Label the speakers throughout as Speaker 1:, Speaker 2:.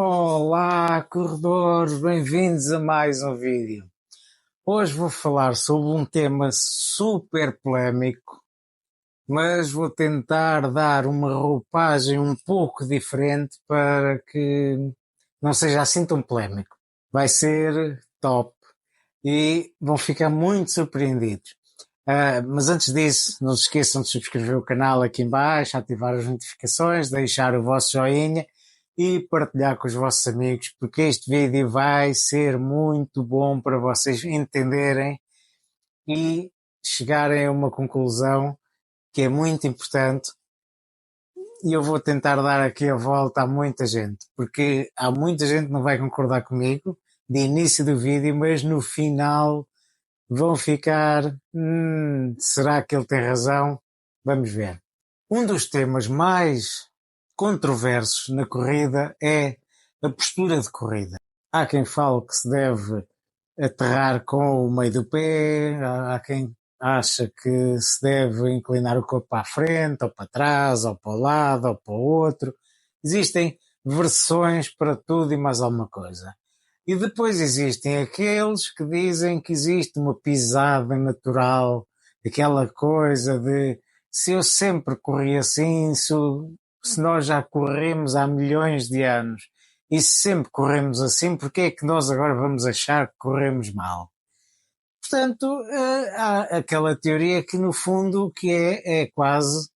Speaker 1: Olá, corredores, bem-vindos a mais um vídeo. Hoje vou falar sobre um tema super polémico, mas vou tentar dar uma roupagem um pouco diferente para que não seja assim tão polémico. Vai ser top e vão ficar muito surpreendidos. Mas antes disso, não se esqueçam de subscrever o canal aqui em baixo, ativar as notificações, deixar o vosso joinha e partilhar com os vossos amigos, porque este vídeo vai ser muito bom para vocês entenderem e chegarem a uma conclusão que é muito importante. E eu vou tentar dar aqui a volta a muita gente, porque há muita gente que não vai concordar comigo de início do vídeo, mas no final vão ficar, será que ele tem razão? Vamos ver. Um dos temas mais controversos na corrida é a postura de corrida. Há quem fale que se deve aterrar com o meio do pé, há quem acha que se deve inclinar o corpo para a frente, ou para trás, ou para o lado, ou para o outro. Existem versões para tudo e mais alguma coisa. E depois existem aqueles que dizem que existe uma pisada natural, aquela coisa de se eu sempre corri assim, se nós já corremos há milhões de anos e se sempre corremos assim, porque é que nós agora vamos achar que corremos mal? Portanto, há aquela teoria que no fundo que é quase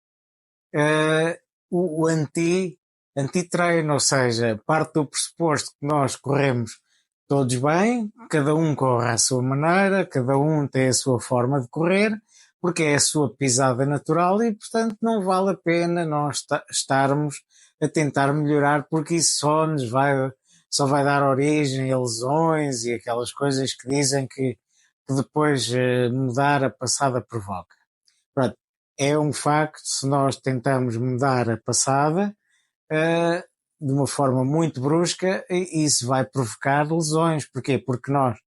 Speaker 1: o anti-treino, ou seja, parte do pressuposto que nós corremos todos bem, cada um corre à sua maneira, cada um tem a sua forma de correr, porque é a sua pisada natural e, portanto, não vale a pena nós estarmos a tentar melhorar, porque isso só vai dar origem a lesões e aquelas coisas que dizem que depois mudar a passada provoca. Pronto, é um facto, se nós tentamos mudar a passada, de uma forma muito brusca, isso vai provocar lesões. Porquê? Porque nós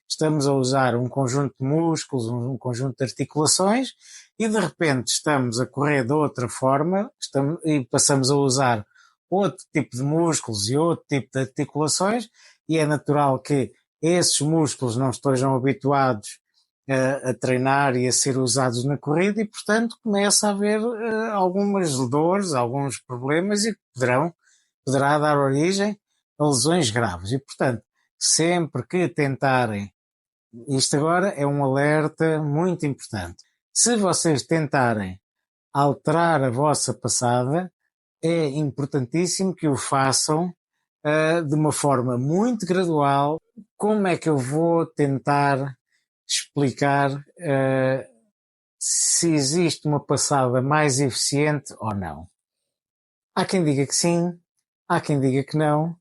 Speaker 1: estamos a usar um conjunto de músculos, um conjunto de articulações e de repente estamos a correr de outra forma e passamos a usar outro tipo de músculos e outro tipo de articulações e é natural que esses músculos não estejam habituados a treinar e a ser usados na corrida e, portanto, começa a haver algumas dores, alguns problemas e poderá dar origem a lesões graves. E, portanto, sempre que tentarem, isto agora é um alerta muito importante, se vocês tentarem alterar a vossa passada, é importantíssimo que o façam de uma forma muito gradual. Como é que eu vou tentar explicar se existe uma passada mais eficiente ou não? Há quem diga que sim, há quem diga que não,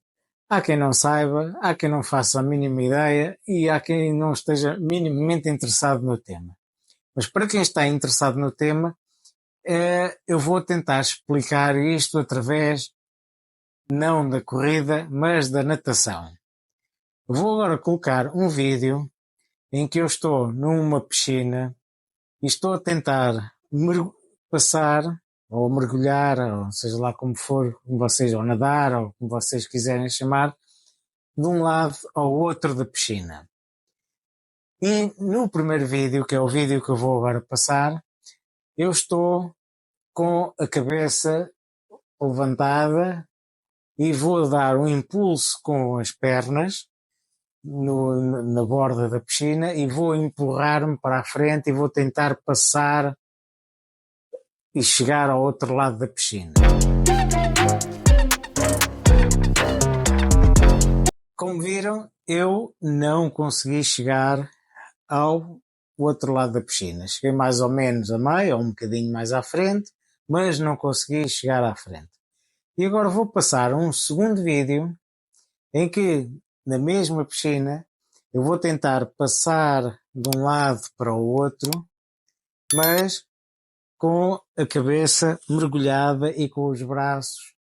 Speaker 1: há quem não saiba, há quem não faça a mínima ideia e há quem não esteja minimamente interessado no tema. Mas para quem está interessado no tema, eu vou tentar explicar isto através não da corrida, mas da natação. Eu vou agora colocar um vídeo em que eu estou numa piscina e estou a tentar passar ou mergulhar, ou seja lá como for, como vocês, ou nadar, ou como vocês quiserem chamar, de um lado ao outro da piscina. E no primeiro vídeo, que é o vídeo que eu vou agora passar, eu estou com a cabeça levantada e vou dar um impulso com as pernas na borda da piscina e vou empurrar-me para a frente e vou tentar passar e chegar ao outro lado da piscina. Como viram, eu não consegui chegar ao outro lado da piscina. Cheguei mais ou menos a meio, ou um bocadinho mais à frente, mas não consegui chegar à frente. E agora vou passar um segundo vídeo em que, na mesma piscina, eu vou tentar passar de um lado para o outro, mas com a cabeça mergulhada e com os braços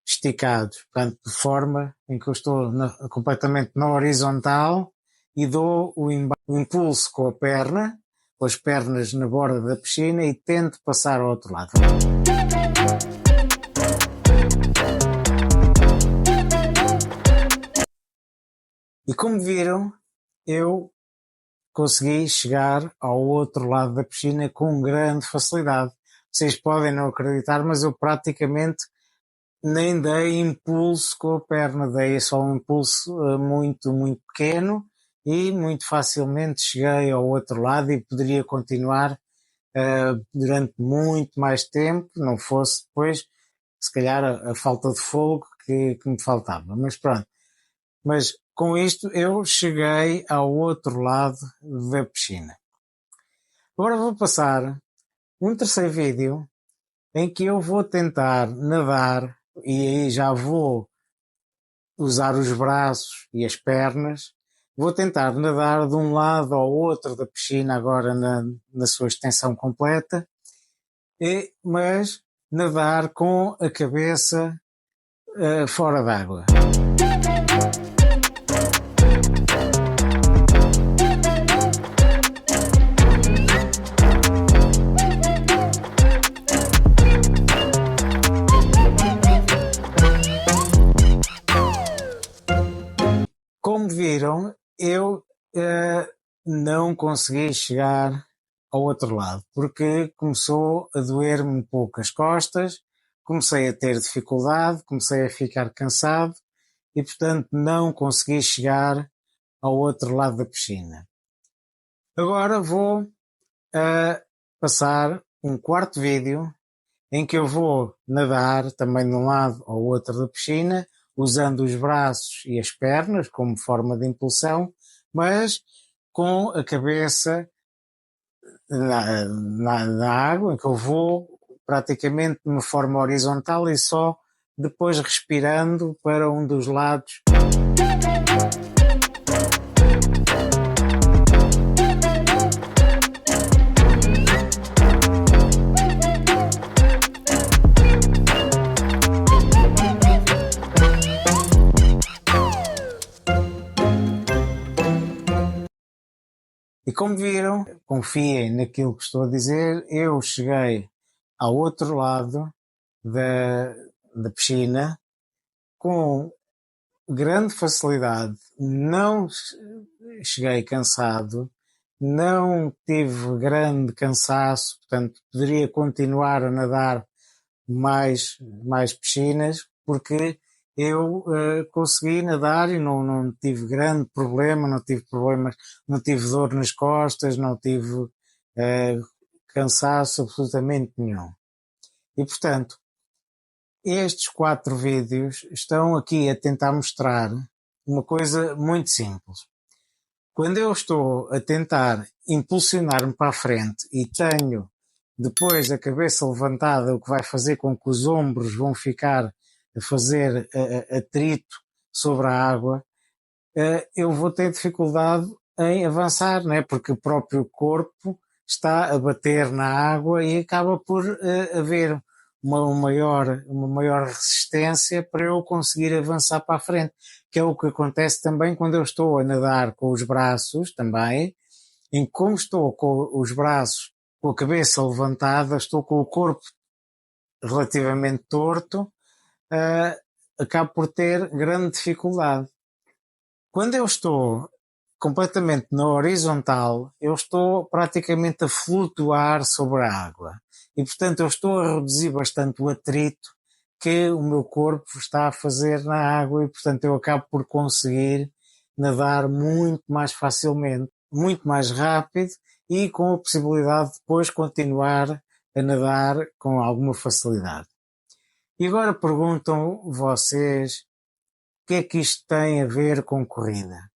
Speaker 1: esticados, portanto, de forma em que eu estou completamente na horizontal e dou o impulso com a perna, com as pernas na borda da piscina e tento passar ao outro lado. E como viram, eu consegui chegar ao outro lado da piscina com grande facilidade. Vocês podem não acreditar, mas eu praticamente nem dei impulso com a perna, dei só um impulso muito, muito pequeno e muito facilmente cheguei ao outro lado e poderia continuar durante muito mais tempo, não fosse depois, se calhar, a falta de fogo que me faltava. Mas pronto, mas com isto eu cheguei ao outro lado da piscina. Agora vou passar um terceiro vídeo em que eu vou tentar nadar e aí já vou usar os braços e as pernas. Vou tentar nadar de um lado ao outro da piscina agora na sua extensão completa, mas nadar com a cabeça fora d'água. Como viram, eu não consegui chegar ao outro lado, porque começou a doer-me um pouco as costas, comecei a ter dificuldade, comecei a ficar cansado e, portanto, não consegui chegar ao outro lado da piscina. Agora vou passar um quarto vídeo em que eu vou nadar também de um lado ao outro da piscina, usando os braços e as pernas como forma de impulsão, mas com a cabeça na água, em que eu vou praticamente de uma forma horizontal e só depois respirando para um dos lados. E como viram, confiem naquilo que estou a dizer, eu cheguei ao outro lado da piscina com grande facilidade, não cheguei cansado, não tive grande cansaço, portanto poderia continuar a nadar mais piscinas, porque eu consegui nadar e não tive grande problema, não tive problemas, não tive dor nas costas, não tive cansaço absolutamente nenhum. E portanto, estes 4 vídeos estão aqui a tentar mostrar uma coisa muito simples. Quando eu estou a tentar impulsionar-me para a frente e tenho depois a cabeça levantada, o que vai fazer com que os ombros vão ficar a fazer atrito sobre a água, eu vou ter dificuldade em avançar, não é? Porque o próprio corpo está a bater na água e acaba por haver uma maior resistência para eu conseguir avançar para a frente, que é o que acontece também quando eu estou a nadar com os braços também, em como estou com os braços com a cabeça levantada, estou com o corpo relativamente torto, acabo por ter grande dificuldade. Quando eu estou completamente na horizontal, eu estou praticamente a flutuar sobre a água. E, portanto, eu estou a reduzir bastante o atrito que o meu corpo está a fazer na água e, portanto, eu acabo por conseguir nadar muito mais facilmente, muito mais rápido e com a possibilidade de depois continuar a nadar com alguma facilidade. E agora perguntam vocês o que é que isto tem a ver com corrida?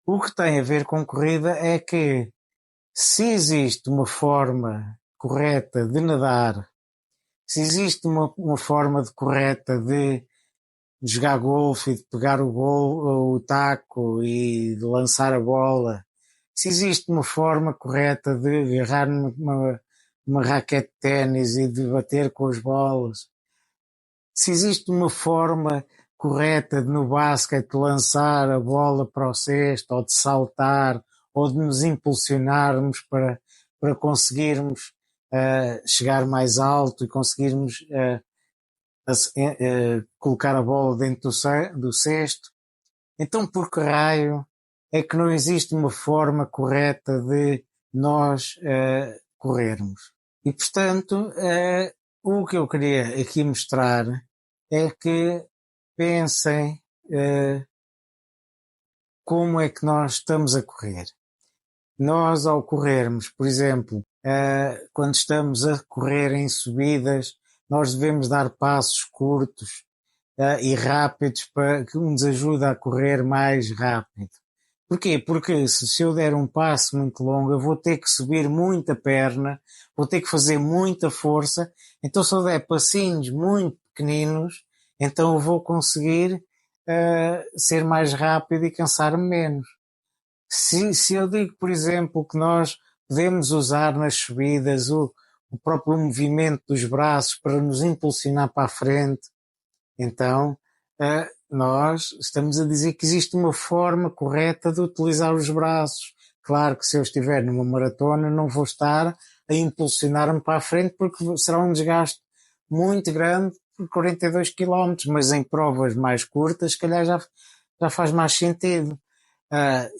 Speaker 1: O que tem a ver com corrida é que se existe uma forma correta de nadar, se existe uma forma correta de jogar golfe e de pegar o taco e de lançar a bola, se existe uma forma correta de agarrar uma raquete de ténis e de bater com as bolas, se existe uma forma correta de no basquete lançar a bola para o cesto, ou de saltar, ou de nos impulsionarmos para conseguirmos chegar mais alto e conseguirmos colocar a bola dentro do cesto. Então por que raio é que não existe uma forma correta de nós corrermos? E portanto, o que eu queria aqui mostrar é que pensem como é que nós estamos a correr. Nós, ao corrermos, por exemplo, quando estamos a correr em subidas, nós devemos dar passos curtos e rápidos para que nos ajude a correr mais rápido. Porquê? Porque se eu der um passo muito longo, eu vou ter que subir muita perna, vou ter que fazer muita força. Então, se eu der passinhos muito pequeninos, então eu vou conseguir ser mais rápido e cansar-me menos. Se eu digo, por exemplo, que nós podemos usar nas subidas o próprio movimento dos braços para nos impulsionar para a frente, então nós estamos a dizer que existe uma forma correta de utilizar os braços. Claro que se eu estiver numa maratona não vou estar a impulsionar-me para a frente porque será um desgaste muito grande por 42 quilómetros, mas em provas mais curtas, se calhar já faz mais sentido.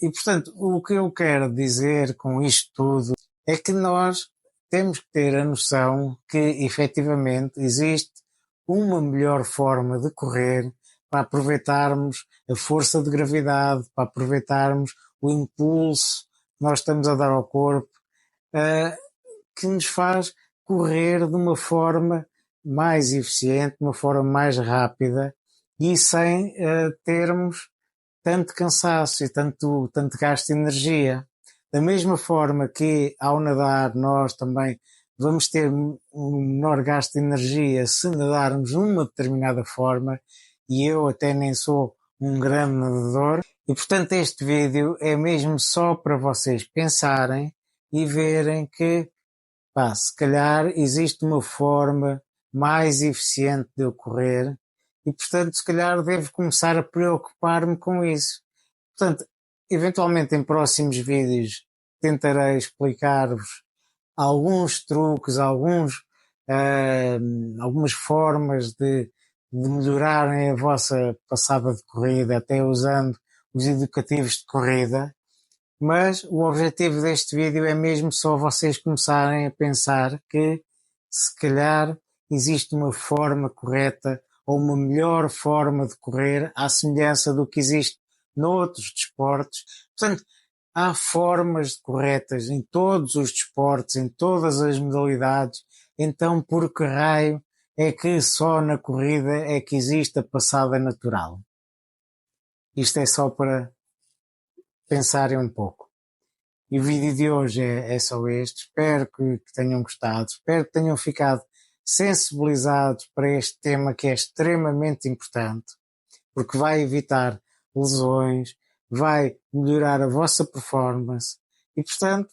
Speaker 1: E portanto, o que eu quero dizer com isto tudo é que nós temos que ter a noção que efetivamente existe uma melhor forma de correr para aproveitarmos a força de gravidade, para aproveitarmos o impulso que nós estamos a dar ao corpo, que nos faz correr de uma forma mais eficiente, de uma forma mais rápida e sem termos tanto cansaço e tanto gasto de energia. Da mesma forma que ao nadar nós também vamos ter um menor gasto de energia se nadarmos de uma determinada forma, e eu até nem sou um grande nadador, e portanto este vídeo é mesmo só para vocês pensarem e verem que, se calhar existe uma forma mais eficiente de eu correr e portanto se calhar devo começar a preocupar-me com isso. Portanto, eventualmente em próximos vídeos tentarei explicar-vos alguns truques, algumas formas de melhorarem a vossa passada de corrida, até usando os educativos de corrida, mas o objetivo deste vídeo é mesmo só vocês começarem a pensar que se calhar existe uma forma correta ou uma melhor forma de correr à semelhança do que existe noutros desportos. Portanto, há formas corretas em todos os desportos, em todas as modalidades. Então, por que raio é que só na corrida é que existe a passada natural? Isto é só para pensarem um pouco. E o vídeo de hoje é só este. Espero que tenham gostado. Espero que tenham ficado sensibilizados para este tema que é extremamente importante, porque vai evitar lesões, vai melhorar a vossa performance e, portanto,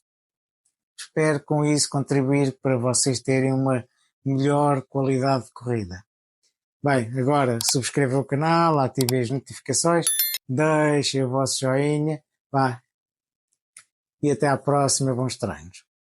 Speaker 1: espero com isso contribuir para vocês terem uma melhor qualidade de corrida. Bem, agora subscrevam o canal, ativem as notificações, deixem o vosso joinha, e até à próxima, bons treinos.